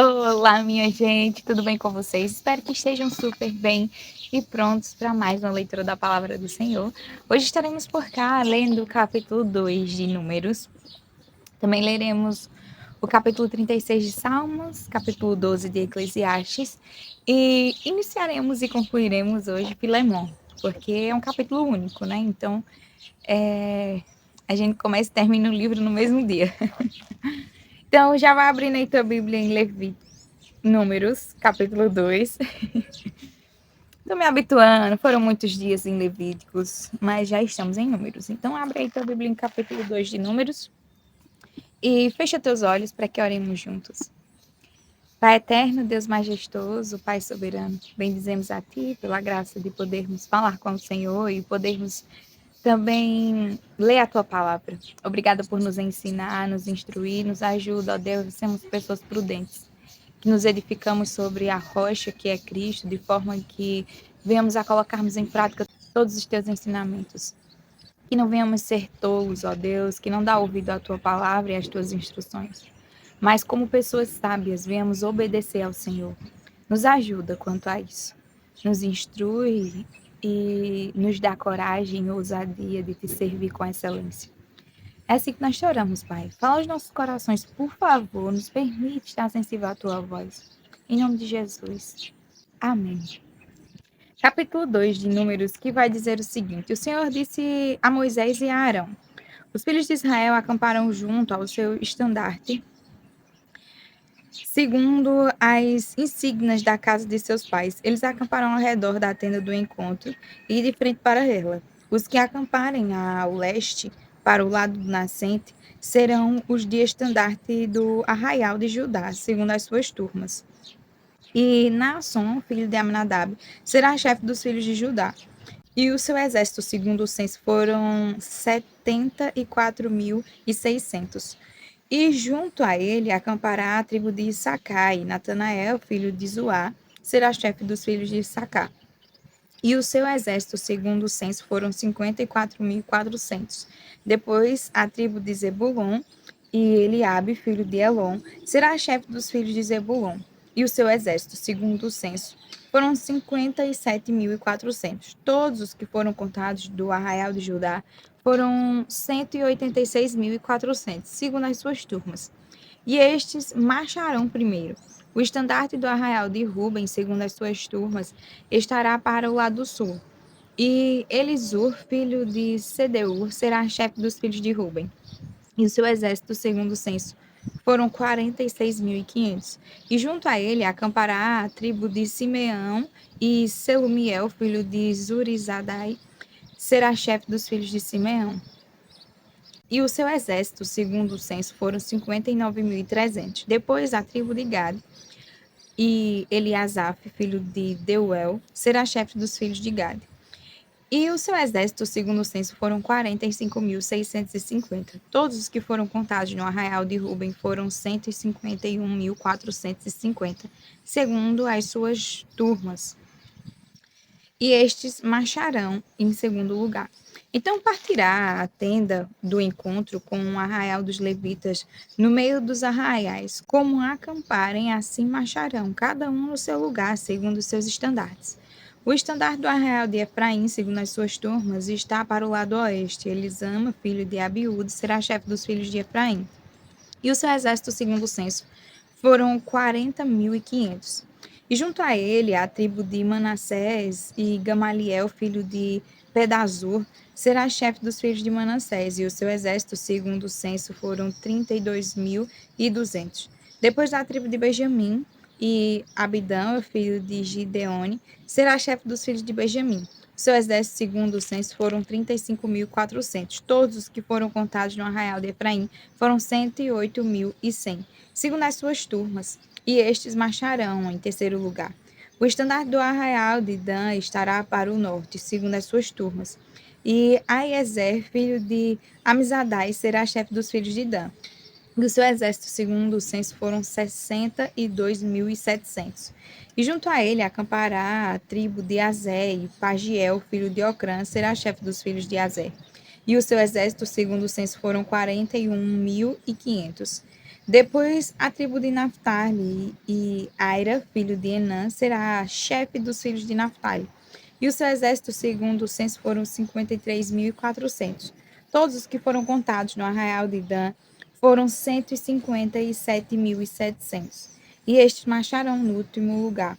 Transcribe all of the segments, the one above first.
Olá, minha gente, tudo bem com vocês? Espero que estejam super bem e prontos para mais uma leitura da Palavra do Senhor. Hoje estaremos por cá lendo o capítulo 2 de Números. Também leremos o capítulo 36 de Salmos, capítulo 12 de Eclesiastes e iniciaremos e concluiremos hoje Filemon, porque é um capítulo único, né? Então, a gente começa e termina o livro no mesmo dia. Então, já vai abrindo aí tua Bíblia em Números, capítulo 2. Estou me habituando, foram muitos dias em Levíticos, mas já estamos em Números. Então, abre aí tua Bíblia em capítulo 2 de Números e fecha teus olhos para que oremos juntos. Pai eterno, Deus majestoso, Pai soberano, bendizemos a Ti pela graça de podermos falar com o Senhor e podermos também ler a Tua palavra. Obrigada por nos ensinar, nos instruir, nos ajuda, ó Deus, a sermos pessoas prudentes, que nos edificamos sobre a rocha que é Cristo, de forma que venhamos a colocarmos em prática todos os Teus ensinamentos. Que não venhamos ser tolos, ó Deus, que não dá ouvido à Tua palavra e às Tuas instruções, mas como pessoas sábias, venhamos obedecer ao Senhor. Nos ajuda quanto a isso. Nos instrui e nos dá coragem e ousadia de Te servir com excelência. É assim que nós choramos, Pai. Fala aos nossos corações, por favor, nos permite estar sensível à Tua voz. Em nome de Jesus. Amém. Capítulo 2 de Números, que vai dizer o seguinte: O Senhor disse a Moisés e a Arão: Os filhos de Israel acamparam junto ao seu estandarte, segundo as insígnias da casa de seus pais. Eles acamparam ao redor da tenda do encontro e de frente para ela. Os que acamparem ao leste, para o lado do nascente, serão os de estandarte do arraial de Judá, segundo as suas turmas. E Naasson, filho de Aminadab, será chefe dos filhos de Judá. E o seu exército, segundo o censo, foram 74.600. E junto a ele acampará a tribo de Issacar, e Natanael, filho de Zuá, será chefe dos filhos de Issacar. E o seu exército, segundo o censo, foram 54.400. Depois, a tribo de Zebulon, e Eliabe, filho de Elon, será chefe dos filhos de Zebulon. E o seu exército, segundo o censo, foram 57.400. Todos os que foram contados do arraial de Judá foram 186.400, segundo as suas turmas. E estes marcharão primeiro. O estandarte do arraial de Ruben, segundo as suas turmas, estará para o lado sul. E Elisur, filho de Sedeur, será chefe dos filhos de Ruben. E o seu exército, segundo o censo, foram 46.500. E junto a ele acampará a tribo de Simeão, e Selumiel, filho de Zurizadai, será chefe dos filhos de Simeão. E o seu exército, segundo o censo, foram 59.300. Depois, a tribo de Gad, e Eliasaf, filho de Deuel, será chefe dos filhos de Gad. E o seu exército, segundo o censo, foram 45.650. Todos os que foram contados no arraial de Ruben foram 151.450, segundo as suas turmas. E estes marcharão em segundo lugar. Então partirá a tenda do encontro com o arraial dos levitas no meio dos arraiais. Como acamparem, assim marcharão, cada um no seu lugar, segundo os seus estandartes. O estandarte do arraial de Efraim, segundo as suas turmas, está para o lado oeste. Elisama, filho de Abiúde, será chefe dos filhos de Efraim. E o seu exército, segundo o censo, foram 40.500. E junto a ele, a tribo de Manassés, e Gamaliel, filho de Pedazur, será chefe dos filhos de Manassés, e o seu exército, segundo o censo, foram 32.200. Depois da tribo de Benjamim, e Abidã, filho de Gideone, será chefe dos filhos de Benjamim. O seu exército, segundo o censo, foram 35.400. Todos os que foram contados no arraial de Efraim foram 108.100, segundo as suas turmas. E estes marcharão em terceiro lugar. O estandarte do arraial de Dan estará para o norte, segundo as suas turmas. E Aiezer, filho de Amizadai, será chefe dos filhos de Dan. E o seu exército, segundo o censo, foram 62.700. E junto a ele acampará a tribo de Azé, e Pagiel, filho de Ocrã, será chefe dos filhos de Azé. E o seu exército, segundo o censo, foram 41.500. Depois, a tribo de Naftali e Aira, filho de Enã, será chefe dos filhos de Naftali. E o seu exército, segundo o censo, foram 53.400. Todos os que foram contados no arraial de Dan foram 157.700. E estes marcharam no último lugar,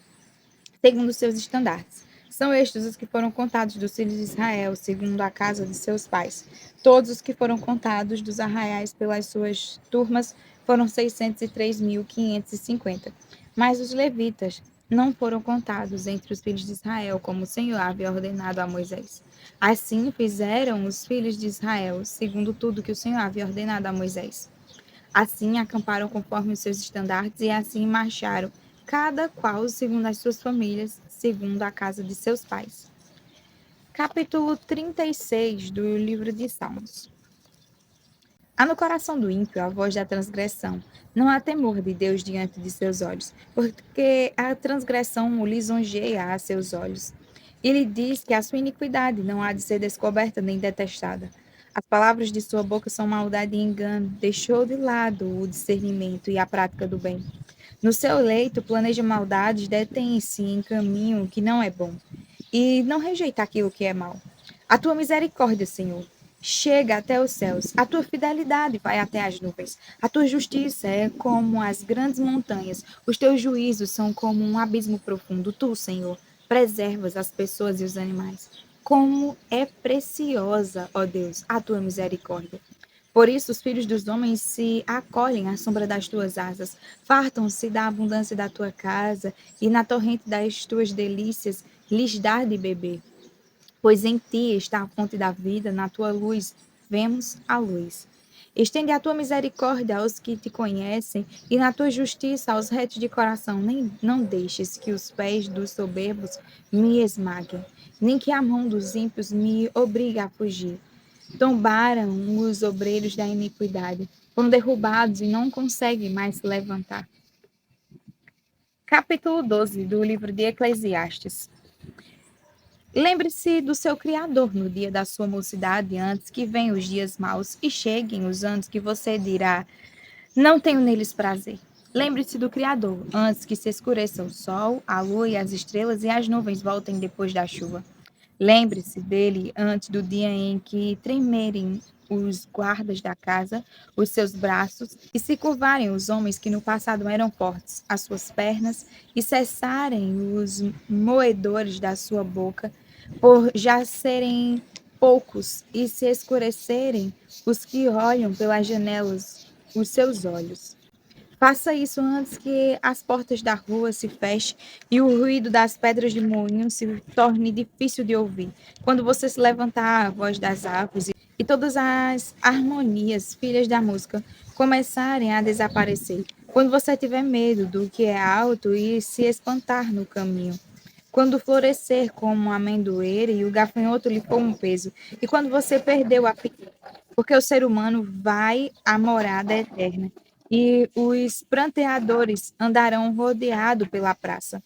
segundo seus estandartes. São estes os que foram contados dos filhos de Israel, segundo a casa de seus pais. Todos os que foram contados dos arraiais pelas suas turmas foram 603.550. Mas os levitas não foram contados entre os filhos de Israel, como o Senhor havia ordenado a Moisés. Assim fizeram os filhos de Israel, segundo tudo que o Senhor havia ordenado a Moisés. Assim acamparam conforme os seus estandartes e assim marcharam, cada qual segundo as suas famílias, segundo a casa de seus pais. Capítulo 36 do livro de Salmos. Há no coração do ímpio a voz da transgressão. Não há temor de Deus diante de seus olhos, porque a transgressão o lisonjeia a seus olhos. Ele diz que a sua iniquidade não há de ser descoberta nem detestada. As palavras de sua boca são maldade e engano. Deixou de lado o discernimento e a prática do bem. No seu leito planeja maldades, detém-se em caminho que não é bom, e não rejeita aquilo que é mal. A tua misericórdia, Senhor, chega até os céus, a tua fidelidade vai até as nuvens, a tua justiça é como as grandes montanhas, os teus juízos são como um abismo profundo. Tu, Senhor, preservas as pessoas e os animais. Como é preciosa, ó Deus, a tua misericórdia. Por isso, os filhos dos homens se acolhem à sombra das tuas asas, fartam-se da abundância da tua casa, e na torrente das tuas delícias lhes dá de beber. Pois em ti está a fonte da vida, na tua luz vemos a luz. Estende a tua misericórdia aos que te conhecem, e na tua justiça aos retos de coração. Nem não deixes que os pés dos soberbos me esmaguem, nem que a mão dos ímpios me obrigue a fugir. Tombaram os obreiros da iniquidade, foram derrubados e não conseguem mais se levantar. Capítulo 12 do livro de Eclesiastes. Lembre-se do seu Criador no dia da sua mocidade, antes que venham os dias maus e cheguem os anos que você dirá: não tenho neles prazer. Lembre-se do Criador, antes que se escureça o sol, a lua e as estrelas e as nuvens voltem depois da chuva. Lembre-se dele antes do dia em que tremerem os guardas da casa, os seus braços, e se curvarem os homens que no passado eram fortes, as suas pernas, e cessarem os moedores da sua boca, por já serem poucos, e se escurecerem os que olham pelas janelas os seus olhos. Faça isso antes que as portas da rua se fechem e o ruído das pedras de moinho se torne difícil de ouvir. Quando você se levantar a voz das árvores e todas as harmonias, filhas da música, começarem a desaparecer. Quando você tiver medo do que é alto e se espantar no caminho. Quando florescer como a amendoeira e o gafanhoto lhe for um peso. E quando você perdeu a apetite, porque o ser humano vai à morada eterna e os pranteadores andarão rodeado pela praça.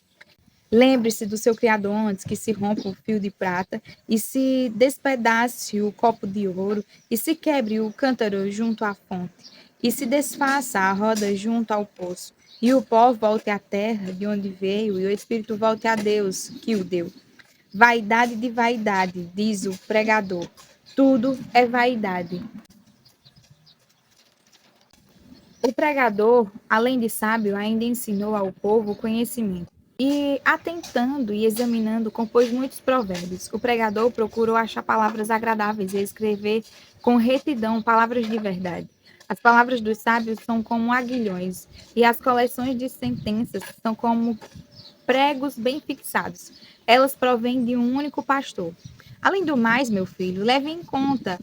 Lembre-se do seu Criador antes que se rompa o fio de prata e se despedace o copo de ouro e se quebre o cântaro junto à fonte e se desfaça a roda junto ao poço e o pó volte à terra de onde veio e o espírito volte a Deus que o deu. Vaidade de vaidade, diz o pregador. Tudo é vaidade. O pregador, além de sábio, ainda ensinou ao povo o conhecimento. E, atentando e examinando, compôs muitos provérbios. O pregador procurou achar palavras agradáveis e escrever com retidão palavras de verdade. As palavras dos sábios são como aguilhões, e as coleções de sentenças são como pregos bem fixados. Elas provêm de um único pastor. Além do mais, meu filho, leve em conta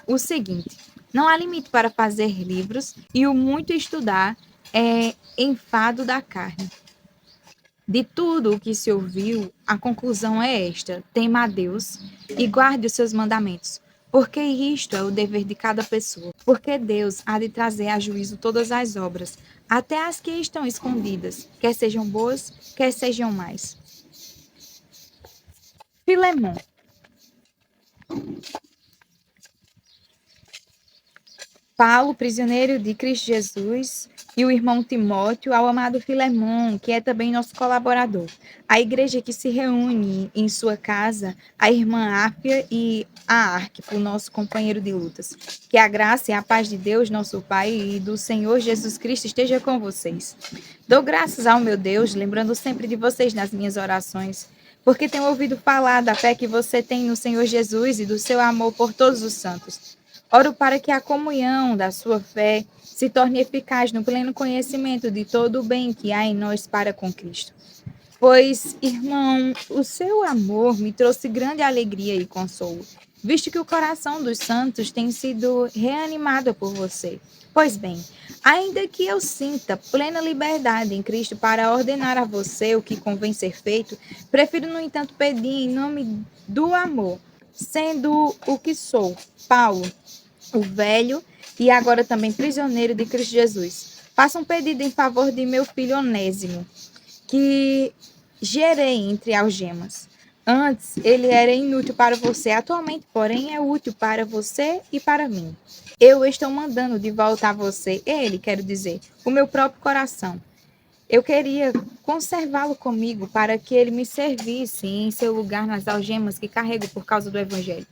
o seguinte: não há limite para fazer livros, e o muito estudar é enfado da carne. De tudo o que se ouviu, a conclusão é esta: tema a Deus e guarde os seus mandamentos, porque isto é o dever de cada pessoa. Porque Deus há de trazer a juízo todas as obras, até as que estão escondidas, quer sejam boas, quer sejam más. Filemão. Paulo, prisioneiro de Cristo Jesus, e o irmão Timóteo, ao amado Filemon, que é também nosso colaborador. A igreja que se reúne em sua casa, a irmã Áfia e a Arquipo, nosso companheiro de lutas. Que a graça e a paz de Deus, nosso Pai, e do Senhor Jesus Cristo esteja com vocês. Dou graças ao meu Deus, lembrando sempre de vocês nas minhas orações, porque tenho ouvido falar da fé que você tem no Senhor Jesus e do seu amor por todos os santos. Oro para que a comunhão da sua fé se torne eficaz no pleno conhecimento de todo o bem que há em nós para com Cristo. Pois, irmão, o seu amor me trouxe grande alegria e consolo, visto que o coração dos santos tem sido reanimado por você. Pois bem, ainda que eu sinta plena liberdade em Cristo para ordenar a você o que convém ser feito, prefiro, no entanto, pedir em nome do amor, sendo o que sou, Paulo, o velho e agora também prisioneiro de Cristo Jesus. Faça um pedido em favor de meu filho Onésimo, que gerei entre algemas. Antes ele era inútil para você, atualmente, porém, é útil para você e para mim. Eu estou mandando de volta a você, ele, quero dizer, o meu próprio coração. Eu queria conservá-lo comigo para que ele me servisse em seu lugar nas algemas que carrego por causa do Evangelho.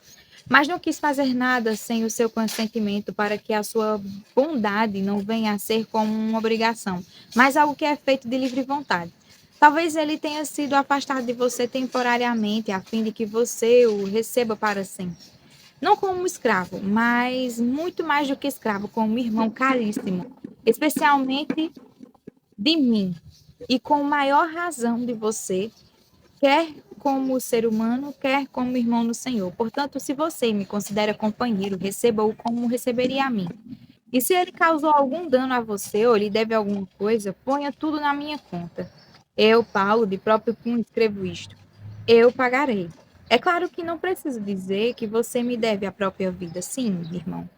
Mas não quis fazer nada sem o seu consentimento para que a sua bondade não venha a ser como uma obrigação, mas algo que é feito de livre vontade. Talvez ele tenha sido afastado de você temporariamente, a fim de que você o receba para sempre. Não como um escravo, mas muito mais do que escravo, como um irmão caríssimo, especialmente de mim, e com maior razão de você, quer como ser humano, quer como irmão no Senhor. Portanto, se você me considera companheiro, receba-o como receberia a mim. E se ele causou algum dano a você ou lhe deve alguma coisa, ponha tudo na minha conta. Eu, Paulo, de próprio punho, escrevo isto. Eu pagarei. É claro que não preciso dizer que você me deve a própria vida. Sim, irmão,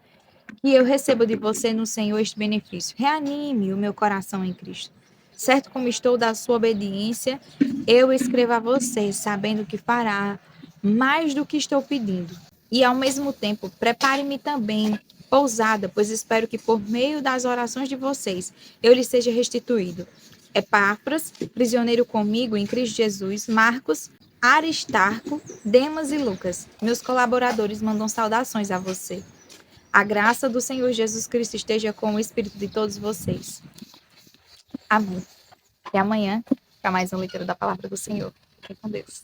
que eu receba de você no Senhor este benefício. Reanime o meu coração em Cristo. Certo como estou da sua obediência, eu escrevo a você, sabendo que fará mais do que estou pedindo. E ao mesmo tempo, prepare-me também pousada, pois espero que por meio das orações de vocês eu lhe seja restituído. Epáfras, prisioneiro comigo em Cristo Jesus, Marcos, Aristarco, Demas e Lucas, meus colaboradores, mandam saudações a você. A graça do Senhor Jesus Cristo esteja com o espírito de todos vocês. Amém. Até amanhã para mais um leitura da palavra do Senhor. Fiquem com Deus.